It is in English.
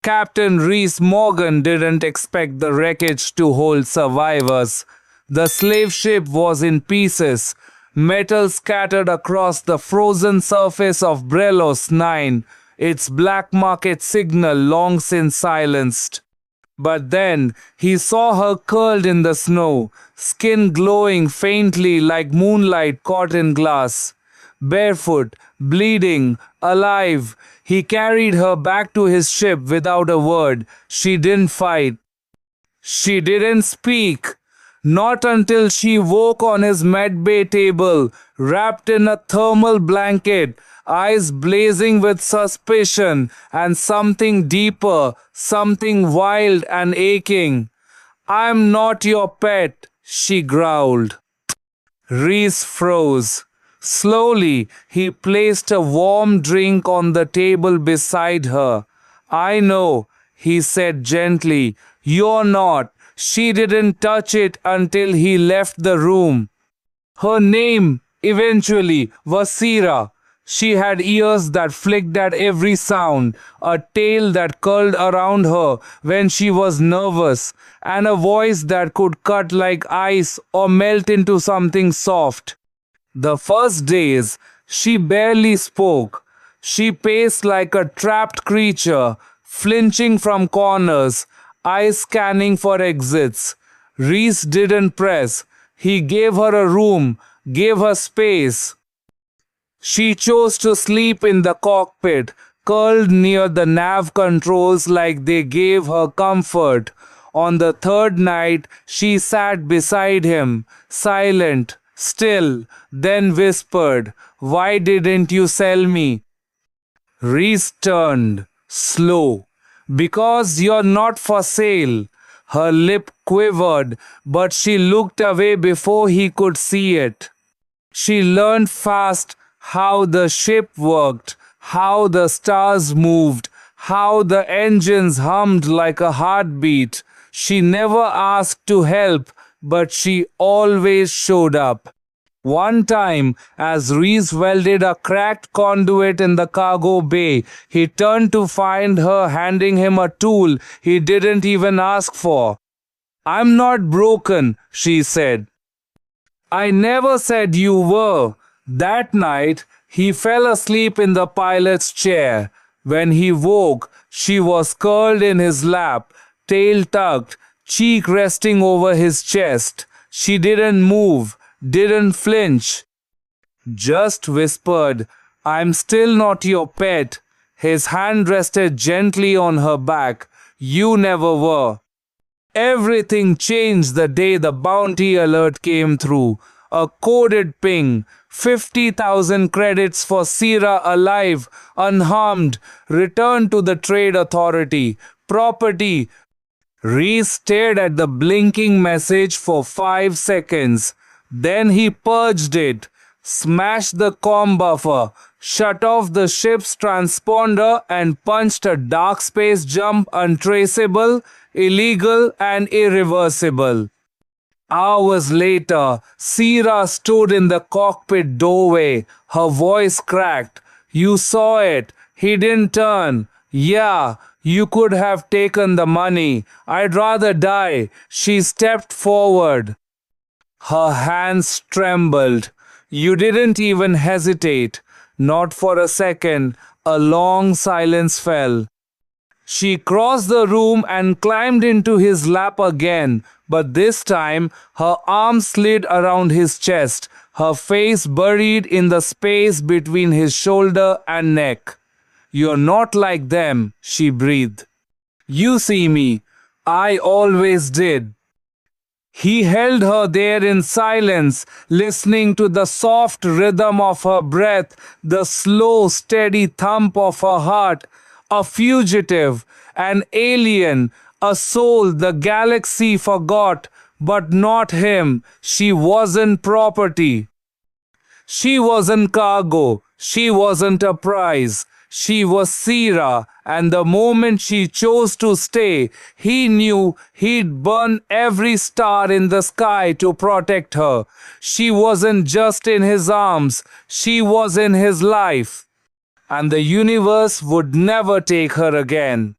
Captain Rhys Morgan didn't expect the wreckage to hold survivors. The slave ship was in pieces, metal scattered across the frozen surface of Brelos 9, its black market signal long since silenced. But then he saw her curled in the snow, skin glowing faintly like moonlight caught in glass. Barefoot, bleeding, alive, he carried her back to his ship without a word. She didn't fight. She didn't speak. Not until she woke on his medbay table, wrapped in a thermal blanket, eyes blazing with suspicion and something deeper, something wild and aching. "I'm not your pet," she growled. Reese froze. Slowly, he placed a warm drink on the table beside her. "I know," he said gently. "You're not." She didn't touch it until he left the room. Her name, eventually, was Sira. She had ears that flicked at every sound, a tail that curled around her when she was nervous, and a voice that could cut like ice or melt into something soft. The first days, she barely spoke. She paced like a trapped creature, flinching from corners, eyes scanning for exits. Reese didn't press. He gave her a room, gave her space. She chose to sleep in the cockpit, curled near the nav controls like they gave her comfort. On the third night, she sat beside him, silent, still, then whispered, "Why didn't you sell me?" Reese turned, slow. "Because you're not for sale." Her lip quivered, but she looked away before he could see it. She learned fast how the ship worked, how the stars moved, how the engines hummed like a heartbeat. She never asked to help, but she always showed up. One time, as Reese welded a cracked conduit in the cargo bay, he turned to find her handing him a tool he didn't even ask for. "I'm not broken," she said. "I never said you were." That night, he fell asleep in the pilot's chair. When he woke, she was curled in his lap, tail tucked, cheek resting over his chest. She didn't move, didn't flinch, just whispered, "I'm still not your pet." His hand rested gently on her back. "You never were." Everything changed the day the bounty alert came through. A coded ping. 50,000 credits for Sira alive, unharmed, returned to the Trade Authority. Property. Reese stared at the blinking message for 5 seconds. Then he purged it, smashed the comm buffer, shut off the ship's transponder, and punched a dark space jump untraceable, illegal, and irreversible. Hours later, Sira stood in the cockpit doorway. Her voice cracked. "You saw it. He didn't turn." "Yeah, you could have taken the money. I'd rather die." She stepped forward. Her hands trembled. "You didn't even hesitate." Not for a second. A long silence fell. She crossed the room and climbed into his lap again, but this time her arm slid around his chest, her face buried in the space between his shoulder and neck. "You're not like them," she breathed. "You see me. I always did." He held her there in silence, listening to the soft rhythm of her breath, the slow, steady thump of her heart. A fugitive, an alien, a soul the galaxy forgot, but not him. She wasn't property. She wasn't cargo. She wasn't a prize. She was Sira, and the moment she chose to stay, he knew he'd burn every star in the sky to protect her. She wasn't just in his arms, she was in his life. And the universe would never take her again.